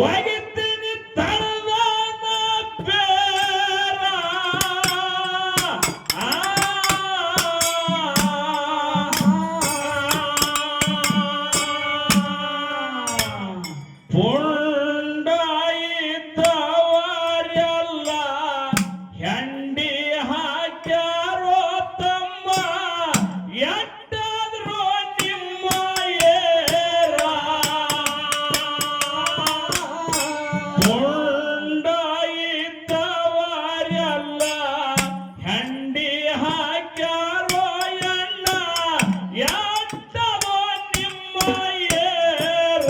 ಒಗಿತೀನಿ ತಳದಾನ ಬೇರ ಪುಂಡಾಯಿದ್ದವರೆಲ್ಲ ಹೆಂಡಿ ಹಾಕ್ಯಾರೋ ತಮ್ಮ ಎಟ್ಟಾದ್ರೂ ನಿಮ್ಮ ಏರ ಪುಂಡಾಯಿದ್ದವರೆಲ್ಲ ಹೆಂಡಿ ಹಾಕ್ಯಾರೋ ಎಣ್ಣ ಎಟ್ಟದೋ ನಿಮ್ಮ ಏರ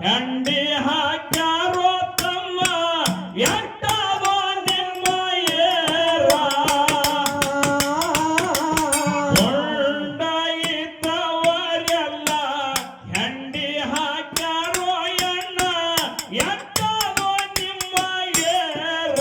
ಹೆಂಡಿ ಹಾಕ್ಯಾರೋ ತಮ್ಮ ಎಟ್ಟದೋ ನಿಮ್ಮ ಏರ ಕೊಂಡಾಯಿದ್ದವರೆಲ್ಲ ಹೆಂಡಿ ಹಾಕ್ಯಾರೋ ಎಣ್ಣ ಎಟ್ಟದೋ ನಿಮ್ಮ ಏರ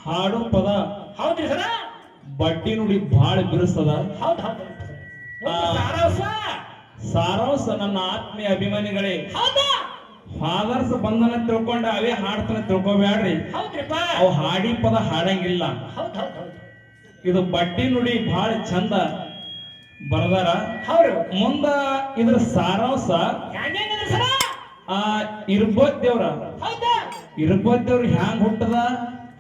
ಹಾಡು ಪದ ಹೌದ್ರಿ ಸರ ಬಡ್ಡಿ ನುಡಿ ಬಹಳ ಬಿರುಸ್ತದ. ಹೌದು ಹೌದು ಸಾರಾಂಶ ನನ್ನ ಆತ್ಮೀಯ ಅಭಿಮಾನಿಗಳೇ, ಹೌದಾ ಫಾದರ್ಸ್ ಬಂದನ ತಿಳ್ಕೊಂಡ ಅವೇ ಹಾಡ್ತಾನ ತಿಳ್ಕೊಬ್ಯಾಡ್ರಿ. ಹೌದ್ರಿಪ್ಪ ಅವು ಹಾಡಿ ಪದ ಹಾಡಂಗಿಲ್ಲ. ಹೌದು ಹೌದು ಹೌದು ಇದು ಬಡ್ಡಿ ನುಡಿ ಬಹಳ ಚಂದ ಬರ್ದಾರ. ಹೌದು ಮುಂದ ಇದ್ರ ಸಾರಾಂಶ ಹೆಂಗೇನಿದ್ರಿ ಸರ ಇರ್ಬೋದ್ ದೇವ್ರ ಹೌದಾ ಇರ್ಬೋದ್ ದೇವ್ರ ಹ್ಯಾಂಗ್ ಹುಟ್ಟದ,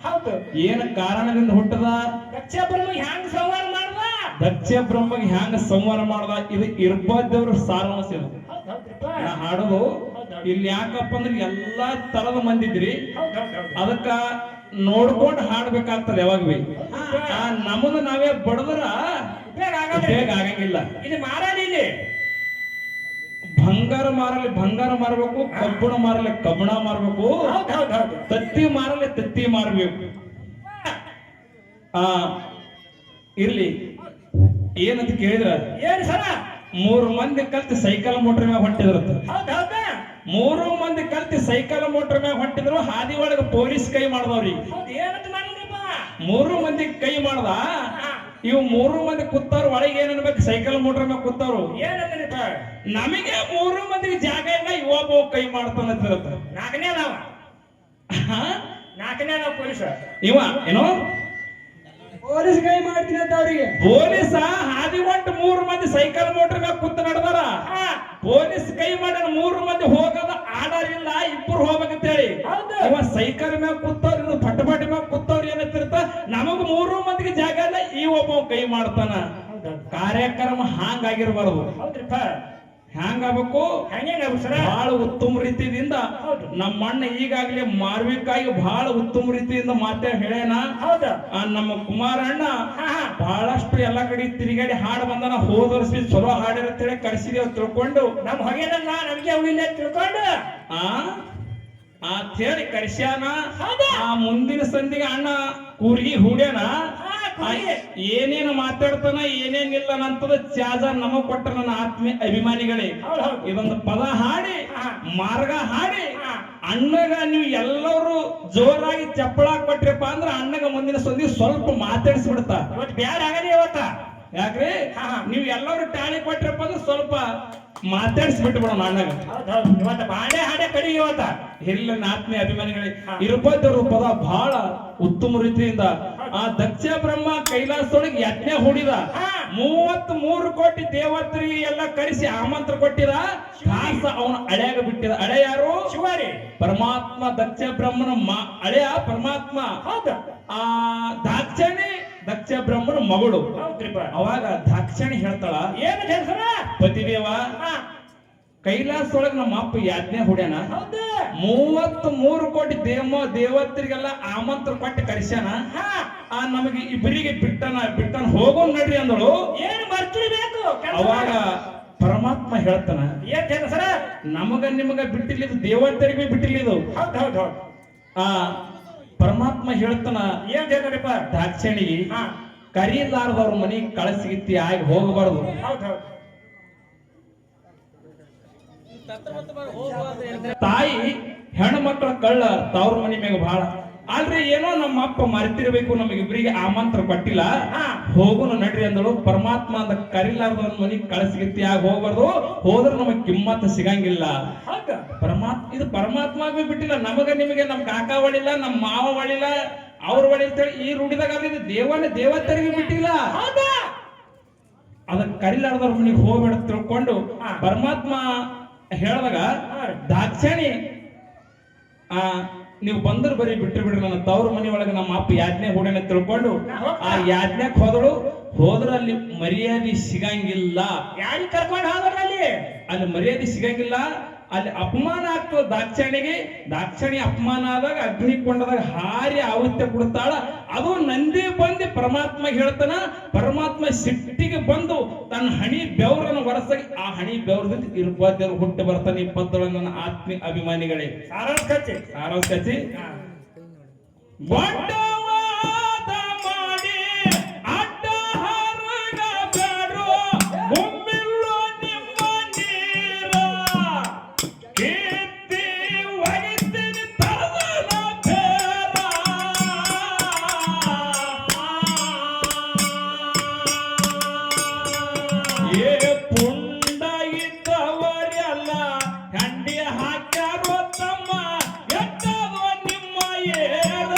ಹೌದು ಏನ ಕಾರಣದಿಂದ ಹುಟ್ಟದ, ದಕ್ಷ ಬ್ರಹ್ಮ ಹ್ಯಾಂಗ ಸಂಹಾರ ಮಾಡ್ದ, ದಕ್ಷ ಬ್ರಹ್ಮಗೆ ಹ್ಯಾಂಗ ಸಂಹಾರ ಮಾಡ್ದ, ಇದು ಇರ್ಬೋದ್ ದೇವ್ರ ಸಾರಾಂಶ. ಇದು ಹೌದು ಹೌದ್ರಿಪ್ಪ ನಾ ಹಾಡೋದು ಇಲ್ಲಿ ಯಾಕಪ್ಪ ಅಂದ್ರೆ ಎಲ್ಲಾ ತರದ ಮಂದಿದ್ರಿ, ಹೌದು ಹೌದು ಹೌದು ಅದಕ್ಕ ನೋಡ್ಕೊಂಡು ಹಾಡ್ಬೇಕಾಗ್ತದೆ. ಯಾವಾಗ ಬಿ ನಮ್ಮನ್ನ ನಾವೇ ಬಡದ್ರ ಬೇಗ ಆಗಂಗಿಲ್ಲ. ಇದು ಮಾರಾಡಿ ಇಲ್ಲಿ ಬಂಗಾರ ಮಾರಲಿ ಬಂಗಾರ ಮಾರಬೇಕು, ಕಬ್ಬಣ ಮಾರಲಿ ಕಬ್ಬಣ ಮಾರಬೇಕು, ಹೌದು ಹೌದು ಹೌದು ತತ್ತಿ ಮಾರಲಿ ತತ್ತಿ ಮಾರಬೇಕು. ಇರ್ಲಿ ಏನಂತ ಕೇಳಿದ್ರ, ಏನು ಸರ 3 ಮಂದಿ ಕಲ್ತಿ ಸೈಕಲ್ ಮೋಟರ್ ಮ್ಯಾಗ ಹೊಂಟಿದ್ರತ್ತ. ಹೌದು ಹೌದಾ 3 ಮಂದಿ ಕಲ್ತಿ ಸೈಕಲ್ ಮೋಟರ್ ಮ್ಯಾಗ ಹೊಂಟಿದ್ರು. ಹಾದಿ ಒಳಗ ಪೊಲೀಸ್ ಕೈ ಮಾಡ್ದವ್ರಿ. ಹೌದು ಏನಂತ ಮಾಡಿದ್ರಿಪ್ಪ 3 ಮಂದಿ ಕೈ ಮಾಡ್ದ. ಇವ್ 3 ಮಂದಿ ಕೂತಾರ ಒಳಗೆ ಏನ್ ಅನ್ಬೇಕು, ಸೈಕಲ್ ಮೋಟರ್ ಮ್ಯಾಗ ಕೂತಾರು. ಏನಂದ್ರಿಪ್ಪ ನಮಗೆ 3 ಮಂದಿಗೆ ಜಾಗ ಇಲ್ಲ, ಇವೊಬ್ಬ ಕೈ ಮಾಡ್ತಾನಂತಿರತ್ತ. ನಾಲ್ಕನೇ ನಾವ್ ಪೊಲೀಸ ಇವ ಏನೋ ಪೊಲೀಸ್ ಕೈ ಮಾಡ್ತೀನಿ ಅಂತ ಅವ್ರಿಗೆ. ಪೊಲೀಸ ಹಾದಿ ಹೊಂಟು 3 ಮಂದಿ ಸೈಕಲ್ ಮೋಟರ್ ಮ್ಯಾಗ ಕೂತ ನಡೆದಾರ. ಹಾಗಾಗಿರ್ಬಾರ್ದು. ಹೌದ್ರಿಪ್ಪ. ಹ್ಯಾಂಗಾಗಬೇಕು? ಹೆಂಗ ಸರ? ಬಹಳ ಉತ್ತಮ ರೀತಿಯಿಂದ ಹೌದು. ನಮ್ಮ ಅಣ್ಣ ಈಗಾಗಲೇ ಮಾರ್ವಿಕಾಗಿ ಬಹಳ ಉತ್ತಮ ರೀತಿಯಿಂದ ಮಾತೇ ಹೇಳ್ಯಾನ. ಹೌದ. ನಮ್ಮ ಕುಮಾರಣ್ಣ ಹಾ ಹಾ ಬಹಳಷ್ಟು ಎಲ್ಲಾ ಕಡೆ ತಿರುಗಾಡಿ ಹಾಡು ಬಂದನ. ಹೋದ ವರ್ಷ ಚಲೋ ಹಾಡಿರತ್ತೇಳಿ ಕರ್ಸಿದೇವ್ ತಿಳ್ಕೊಂಡು ನಮ್ಮ ಹೊಗೆನಲ್ಲ ನಮ್ಗೆ ಉಳಿಲ್ಲ ತಿಳ್ಕೊಂಡು ಆ ತೇಳಿ ಕರ್ಸ್ಯಾನ. ಹೌದಾ? ಆ ಮುಂದಿನ ಸಂಧಿಗೆ ಅಣ್ಣ ಕೂರ್ಗಿ ಹೂಡ್ಯಾನ. ಹಾ, ಕೂರ್ಗಿ. ಏನೇನು ಮಾತಾಡ್ತಾನ ಏನೇನಿಲ್ಲ ಅಂತದ ಚಾಜ ನಮಗ್ ಕೊಟ್ಟ ನನ್ನ ಆತ್ಮೀಯ ಅಭಿಮಾನಿಗಳೇ. ಹೌದು ಹೌದು. ಇದೊಂದು ಪದ ಹಾಡಿ ಹಾ. ಮಾರ್ಗ ಹಾಡಿ ಹಾ. ಅಣ್ಣಗ ನೀವು ಎಲ್ಲರೂ ಜೋರಾಗಿ ಚಪ್ಪಳ ಕೊಟ್ರಪ್ಪ ಅಂದ್ರ ಅಣ್ಣಗ ಮುಂದಿನ ಸಂಧಿ ಸ್ವಲ್ಪ ಮಾತಾಡಿಸ್ಬಿಡ್ತಾ. ಇವತ್ತು ಬ್ಯಾಡ ಆಗಲಿ ಇವತ್ತ. ಯಾಕ್ರಿ? ಹಾ. ನೀವು ಎಲ್ಲರೂ ಟಾಳಿ ಕೊಟ್ರಪ್ಪ ಅಂದ್ರೆ ಸ್ವಲ್ಪ ಮಾತಾಡಿಸ್ಬಿಟ್ಬಿಡೋಣ ಅಣ್ಣಗ. ಹೌದೌದು. ಇವತ್ತ ಬಾಡೆ ಹಾಡೆ ಕಡಿ ಇವತ್ತ. ಇಲ್ಲ ನನ್ನ ಆತ್ಮೀಯ ಅಭಿಮಾನಿಗಳೇ, ಹಾ. ಇರುಪದ್ದರು ಪದ ಬಹಳ ಉತ್ತಮ ರೀತಿಯಿಂದ ಆ ದಕ್ಷ ಬ್ರಹ್ಮ ಕೈಲಾಸದೊಳಗೆ ಯಜ್ಞ ಹೂಡಿದ. ಹಾ. 33 ಕೋಟಿ ದೇವತರಿಗೆ ಎಲ್ಲ ಕರೆಸಿ ಆಮಂತ್ರ ಕೊಟ್ಟಿದ. ಖಾಸ ಅವನ ಅಳೆಯಾಗ ಬಿಟ್ಟಿದ. ಅಳೆ ಯಾರು? ಶಿವಾರಿ. ಪರಮಾತ್ಮ. ದಕ್ಷ ಬ್ರಹ್ಮನ ಅಳೆಯ ಪರಮಾತ್ಮ. ಹೌದ. ಆ ದಾಕ್ಷಣಿ ದಕ್ಷ ಬ್ರಹ್ಮನ ಮಗಳು. ಹೌದ್ರಿಪ್ಪ. ಅವಾಗ ದಾಕ್ಷಣಿ ಹೇಳ್ತಾಳ, ಏನು ಹೆಸರ? ಪತಿದೇವ ಹಾ. ಕೈಲಾಸದೊಳಗೆ ನಮ್ಮ ಅಪ್ಪ ಯಾಜ್ಞೆ ಹುಡ್ಯಾನ. ಹೌದ. 33 ಕೋಟಿ ದೇವತರಿಗೆಲ್ಲ ಆಮಂತ್ರ ಕೊಟ್ಟು ಕರೆಸ್ಯಾನ. ಹಾ. ನಮಗೆ ಇಬ್ಬರಿಗೆ ಬಿಟ್ಟನ ಹೋಗೋ ನಡ್ರಿ ಅಂದಳು. ಏನು ಬರ್ತಿರ್ಬೇಕು ಅವಾಗ ಪರಮಾತ್ಮ ಹೇಳ್ತಾನ, ಏನ್ ಹೆಸರ? ನಮಗ ನಿಮಗ ಬಿಟ್ಟಿಲ್ಲ, ದೇವತರಿಗೆ ಬಿಟ್ಟಿಲ್ಲ ಇದು. ಹೌದ್ ಹೌದ್ ಹೌದ್. ಆ ಪರಮಾತ್ಮ ಹೇಳ್ತಾನ ಏನ್ ಹೇಳ್ತಾರಪ್ಪ? ದಾಕ್ಷಣಿಗೆ ಹಾ. ಕರೀಲಾರದವ್ರ ಮನೆಗೆ ಕಳಸಿಗಿತ್ತಿ ಆಗಿ ಹೋಗಬಾರದು. ಹೌದ್ ಹೌದ್. ತಾಯಿ ಹೆಣ್ಣು ಮಕ್ಕಳ ಕಳ್ಳ ತವ್ರ ಮನೆ ಮ್ಯಾಗ ಬಹಳ. ಆದ್ರೆ ಏನೋ ನಮ್ಮ ಅಪ್ಪ ಮರೆತಿರ್ಬೇಕು, ನಮಗಿಬ್ರಿಗೆ ಆಮಂತ್ರ ಕೊಟ್ಟಿಲ್ಲ, ಹೋಗುನು ನಡ್ರಿ ಅಂದಳು. ಪರಮಾತ್ಮ ಅಂದ ಕರಿಲಾರ್ದವನ್ ಮನಿಗೆ ಕಳಸಿಗಿತ್ತಿ ಆಗಿ ಹೋಗ್ಬಾರ್ದು, ಹೋದ್ರೆ ನಮಗ್ ಕಿಮ್ಮತ್ ಸಿಗಂಗಿಲ್ಲ. ಇದು ಪರಮಾತ್ಮ ಬಿಟ್ಟಿಲ್ಲ, ನಮಗ ನಿಮಗೆ ನಮ್ ಕಾಕ ಒಳಿಲ್ಲ, ನಮ್ ಮಾವ ಒಳಿಲ್ಲ, ಅವ್ರ ಒಳಿ ಅಂತೇಳಿ ಈ ರೂಢಿದಾಗ ಇದು ದೇವತರಿಗೆ ಬಿಟ್ಟಿಲ್ಲ. ಅದಕ್ಕೆ ಕರಿಲಾರ್ದವ್ರ ಮನಿಗೆ ಹೋಗ್ಬೇಡ ತಿಳ್ಕೊಂಡು ಪರಮಾತ್ಮ ಹೇಳಿದಾಗ ದಾಕ್ಷಾಣಿ ನೀವು ಬಂದ್ರೆ ಬರೀ ಬಿಟ್ರಿ ನನ್ನ ತವ್ರ ಮನೆ ಒಳಗೆ ನಮ್ಮ ಅಪ್ಪ ಯಾಜ್ಞೆ ಹೂಡನ ತಿಳ್ಕೊಂಡು ಆ ಯಾಜ್ಞೆಕ್ ಹೋದ್ರ ಅಲ್ಲಿ ಮರ್ಯಾದೆ ಸಿಗಂಗಿಲ್ಲ. ಯಾರಿಗೆ ಕರ್ಕೊಂಡು ಹೋದ್ರಲ್ಲಿ ಅಲ್ಲಿ ಮರ್ಯಾದೆ ಸಿಗಂಗಿಲ್ಲ, ಅಲ್ಲಿ ಅಪಮಾನ ಆಗ್ತದ ದಾಕ್ಷಾಣಿಗೆ. ದಾಕ್ಷಾಣಿ ಅಪಮಾನ ಆದಾಗ ಅಗ್ನಿಕೊಂಡದಾಗ ಹಾರಿ ಆಹುತ್ಯ ಕೊಡ್ತಾಳ. ಅದು ನಂದಿ ಬಂದು ಪರಮಾತ್ಮ ಹೇಳ್ತಾನ. ಪರಮಾತ್ಮ ಸಿಟ್ಟಿಗೆ ಬಂದು ತನ್ನ ಹಣಿ ಬೆವರನ್ನು ಹೊರಸಾಗಿ ಆ ಹಣಿ ಬೆವರದಿಂದ ಇರ್ಬಾದ್ಯರು ಹುಟ್ಟು ಬರ್ತಾನೆ. ಈ ಪದ್ದೊಳ ನನ್ನ ಆತ್ಮೀಯ ಅಭಿಮಾನಿಗಳೇ, ಸಾರಸ್ಕಚ್ಚಿ ಬಡ್ಡವಾದ ಮಾಡಿ ಅಡ್ಡ ಹರಗಬೇಡ್ರು, ಒಮ್ಮಿಲ್ಲೋ ನಿಮ್ಮ ನೀರ ಕೀರ್ತಿ ಒಗಿತೀನಿ ತರದನ ಬೇರ. ಏ ಪುಂಡ ಇದ್ದವರೆಲ್ಲ ಹಂಡಿ ಹಾಕ್ಯಾರೋ ತಮ್ಮ, ಎಟ್ಟದೋ ನಿಮ್ಮ ಏರ.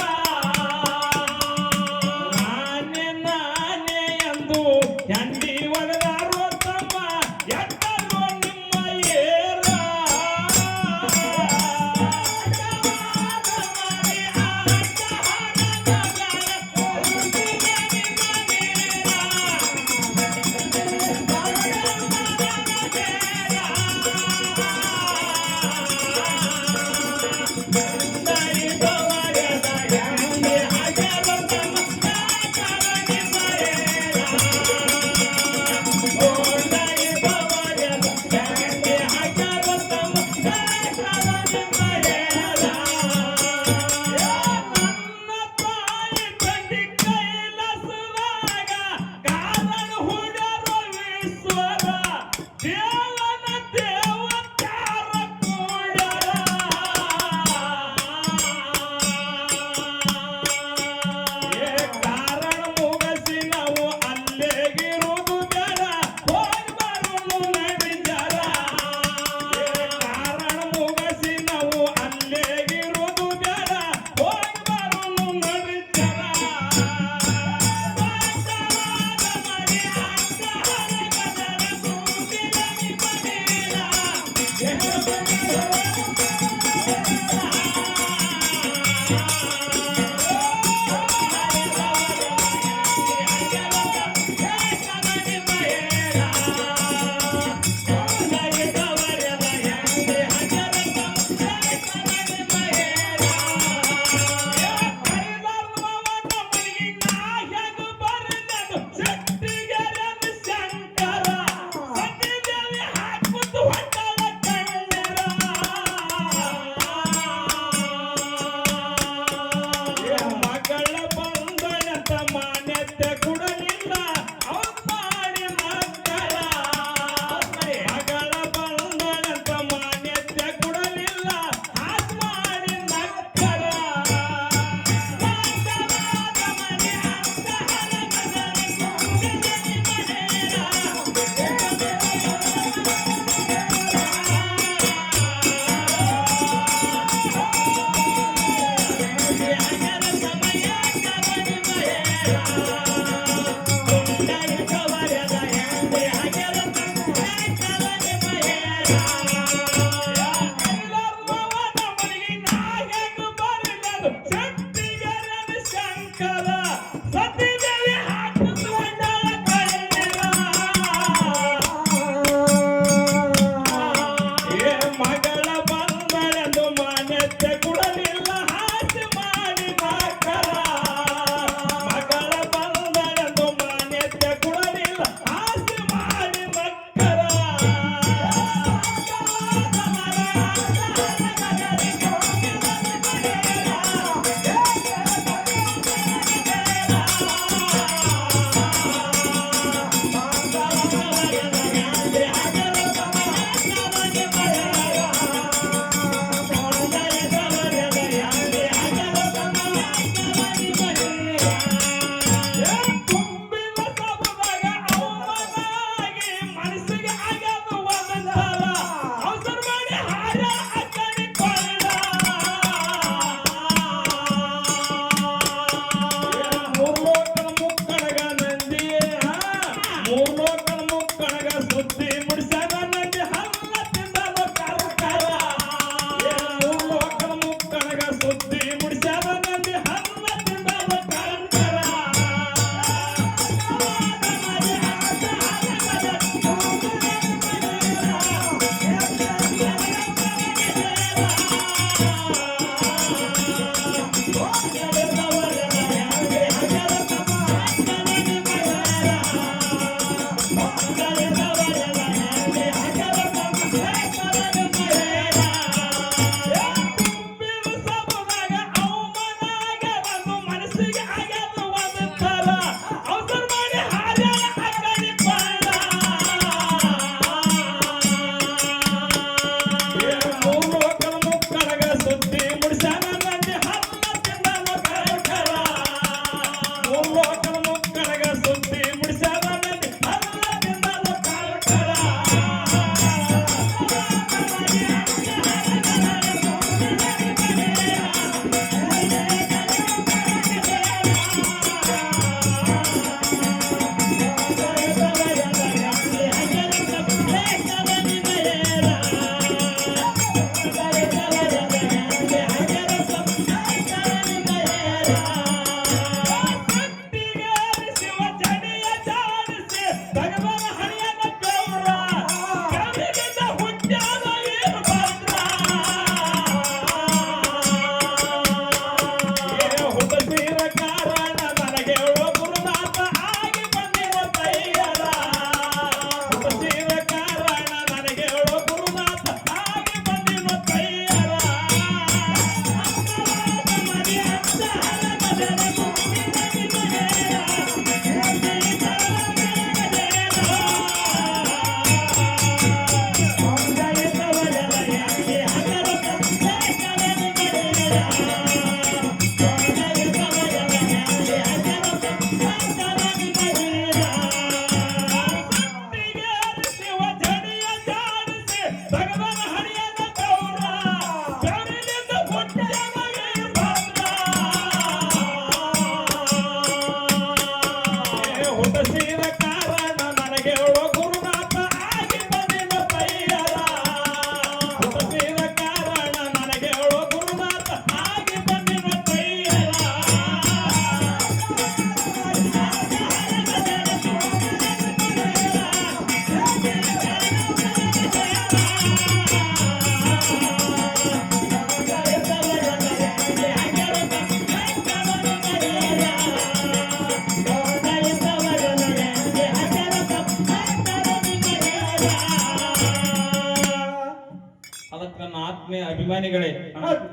ಅದಕ್ಕೆ ನನ್ನ ಆತ್ಮೀಯ ಅಭಿಮಾನಿಗಳೇ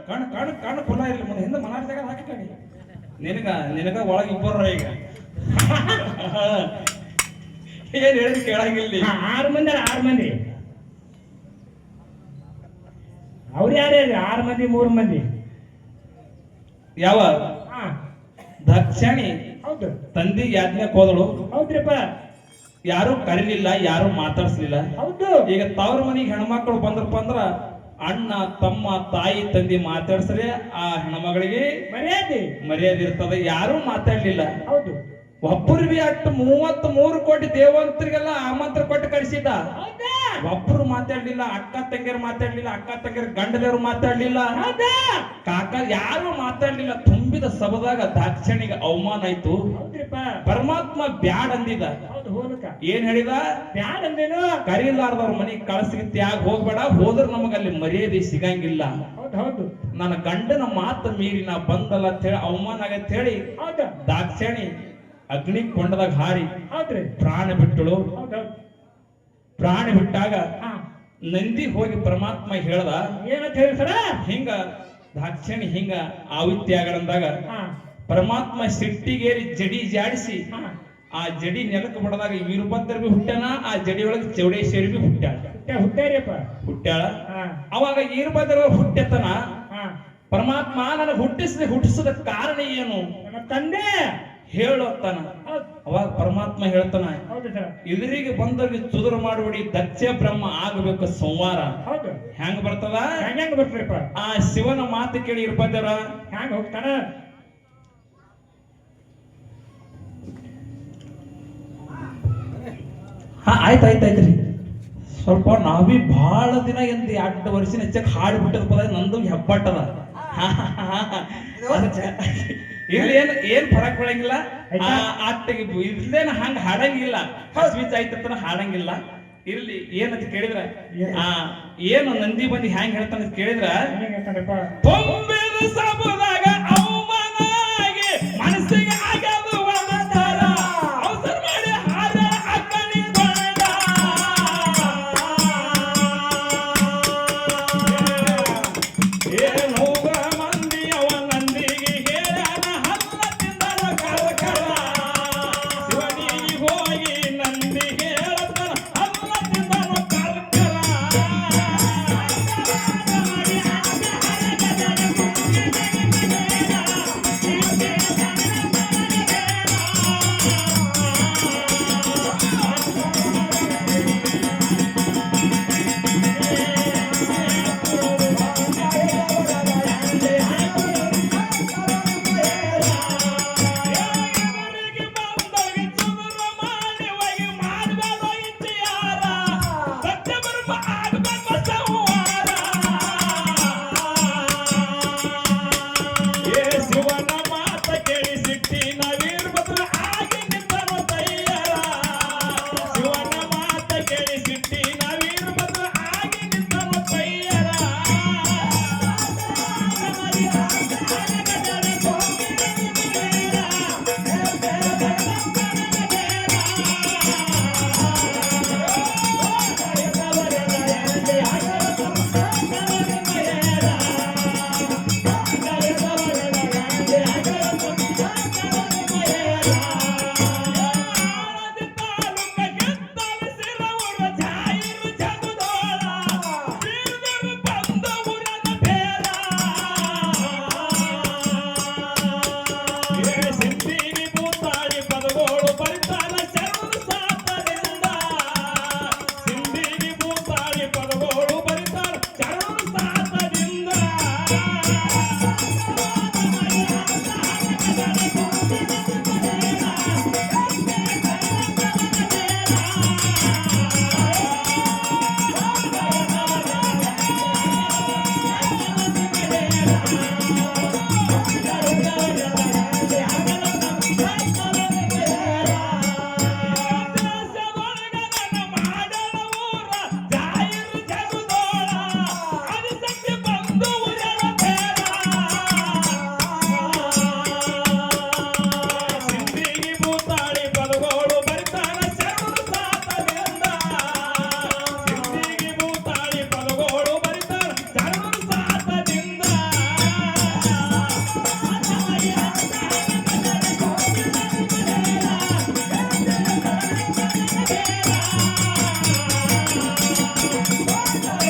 ಕಣ್ಣು ಕಣ್ಣು ಕಣ್ಣು ಫಲ ಇರಲಿ ಮುಂದೆ ಹಿಂದೆ ಮನಾರ್ ಜಾಗ ಹಾಕಿ ಕಣಿ ನಿನಗ ಒಳಗೆ ಇಬ್ಬರ ಈಗ ಏನ್ ಹೇಳಿದ್ರೆ ಕೇಳಂಗಿಲ್ಲ 6 ಮಂದಿ 6 ಮಂದಿ ಅವ್ರು ಯಾರೇ 6 ಮಂದಿ 3 ಮಂದಿ ಯಾವ ಹಾ ದಕ್ಷಿಣಿ ಹೌದು ತಂದಿಗೆ ಯಾಜ್ಞಕ್ಕೆ ಹೋದಳು ಹೌದ್ರಿಪ್ಪ ಯಾರು ಕರೀಲಿಲ್ಲ ಯಾರು ಮಾತಾಡ್ಸ್ಲಿಲ್ಲ ಹೌದು ಈಗ ತವ್ರ ಮನೆಗೆ ಹೆಣ್ಮಕ್ಳು ಬಂದ್ರಪ್ಪ ಅಂದ್ರ ಅಣ್ಣ ತಮ್ಮ ತಾಯಿ ತಂದಿ ಮಾತಾಡ್ಸ್ರೆ ಆ ಹೆಣ್ಮಗಳಿಗೆ ಮರ್ಯಾದೆ ಮರ್ಯಾದೆ ಇರ್ತದ ಯಾರು ಮಾತಾಡ್ಲಿಲ್ಲ ಹೌದು ಒಬ್ಬರು ಅಟ್ಟು 33 ಕೋಟಿ ದೇವಂತರಿಗೆಲ್ಲ ಆಮಂತ್ರ ಕೊಟ್ಟು ಕಳಿಸಿದ್ದ. ಹೌದಾ ಒಬ್ರು ಮಾತಾಡ್ಲಿಲ್ಲ, ಅಕ್ಕ ತಂಗಿಯರು ಮಾತಾಡ್ಲಿಲ್ಲ, ಅಕ್ಕ ತಂಗಿಯರ ಗಂಡದವರು ಮಾತಾಡ್ಲಿಲ್ಲ, ಹೌದಾ ಕಾಕ ಯಾರು ಮಾತಾಡ್ಲಿಲ್ಲ. ತುಂಬಿದ ಸಭದಾಗ ದಾಕ್ಷಣಿಗೆ ಅವಮಾನ ಆಯ್ತು. ಹೌದ್ರಿಪ್ಪ ಪರಮಾತ್ಮ ಬ್ಯಾಡ್ ಅಂದಿದ. ಹೌದು ಹೋಲಕ ಏನ್ ಹೇಳಿದ? ಬ್ಯಾಡ ಅಂದೇನು ಕರೀಲಾರ್ದವ್ರ ಮನೆಗೆ ಕಳಸಿಗೆ ತ್ಯಾಗ ಹೋಗ್ಬೇಡ, ಹೋದ್ರ ನಮಗಲ್ಲಿ ಮರ್ಯಾದೆ ಸಿಗಂಗಿಲ್ಲ. ಹೌದು ಹೌದು ನನ್ನ ಗಂಡನ ಮಾತು ಮೀರಿ ನಾ ಬಂದಲ್ಲ ಅಂತ ಹೇಳಿ ಅವಮಾನ ಆಗತ್ ಹೇಳಿ ಹೌದು ದಾಕ್ಷಣಿ ಅಗ್ನಿ ಕೊಂಡದಾಗ ಹಾರಿ ಹೌದ್ರಿ ಪ್ರಾಣ ಬಿಟ್ಟಳು. ಹೌದು ಪ್ರಾಣ ಬಿಟ್ಟಾಗ ಹಾ ನಂದಿ ಹೋಗಿ ಪರಮಾತ್ಮ ಹೇಳ್ದ, ಏನಂತ ಹೇಳಿ ಸರ ಹಿಂಗ ದಾಕ್ಷಣಿ ಹಿಂಗ ಆವಿತ್ಯಾಗಂದಾಗ ಹಾ ಪರಮಾತ್ಮ ಸಿಟ್ಟಿಗೇರಿ ಜಡಿ ಜಾಡಿಸಿ ಹಾ ಆ ಜಡಿ ನೆಲಕ್ಕೆ ಬಡದಾಗ ವೀರಭದ್ರ ಬಿ ಹುಟ್ಟ್ಯಾನ, ಆ ಜಡಿ ಒಳಗೆ ಚೌಡೇಶ್ವರಿ ಬಿ ಹುಟ್ಟ್ಯಾಳ. ಹುಟ್ಟಾರಿಯಪ್ಪ ಹುಟ್ಟ್ಯಾಳ. ಹಾ ಅವಾಗ ವೀರಭದ್ರ ಹುಟ್ಟೆತನ ಹಾ ಪರಮಾತ್ಮ ನನಗೆ ಹುಟ್ಟಿಸದ ಕಾರಣ ಏನು ನಮ್ಮ ತಂದೆ ಹೇಳುತ್ತಾನ. ಹೌದು ಅವಾಗ ಪರಮಾತ್ಮ ಹೇಳ್ತಾನ, ಹೌದು ಸರ್ ಎದುರಿಗೆ ಬಂದವ್ರಿಗೆ ಸುಧುರ ಮಾಡಬೇಡಿ, ದಕ್ಷ ಬ್ರಹ್ಮ ಆಗಬೇಕು ಸಂವಾರ. ಹೌದು ಹೆಂಗ ಬರ್ತದ? ಹೆಂಗ ಬರ್ತೀರಪ್ಪ ಆ ಶಿವನ ಮಾತು ಕೇಳಿ ಇರ್ಬದ್ರ ಹ್ಯಾಂಗ ಹೋಗ್ತಾನ? ಹಾ ಆಯ್ತಾಯ್ತಾಯ್ತ್ರಿ. ಸ್ವಲ್ಪ ನಾವೀ ಬಹಳ ದಿನ ಎಂದ 2 ವರ್ಷ ಹೆಚ್ಚಕ್ ಹಾಡಿ ಬಿಟ್ಟದ ಪದ ನಂದು ಹೆಬ್ಬಟ್ಟದ. ಇಲ್ಲಿ ಏನ್ ಫರಕ್ ಬೀಳಂಗಿಲ್ಲ. ಆಟಿಗೆ ಇಲ್ಲೇನ ಹಂಗ ಹಾಡಂಗಿಲ್ಲ, ಹಸ್ವಿತ್ ಆಯ್ತಂತ ಹಾಡಂಗಿಲ್ಲ. ಇರ್ಲಿ ಏನಂತ ಕೇಳಿದ್ರ ಏನು ನಂದಿ ಬಂದಿ ಹ್ಯಾಂಗ್ ಹೇಳ್ತಾನ ಕೇಳಿದ್ರ, ಹೆಂಗ್ ಹೇಳ್ತಾನಪ್ಪ? ತೊಂಬೆದ ಸಬ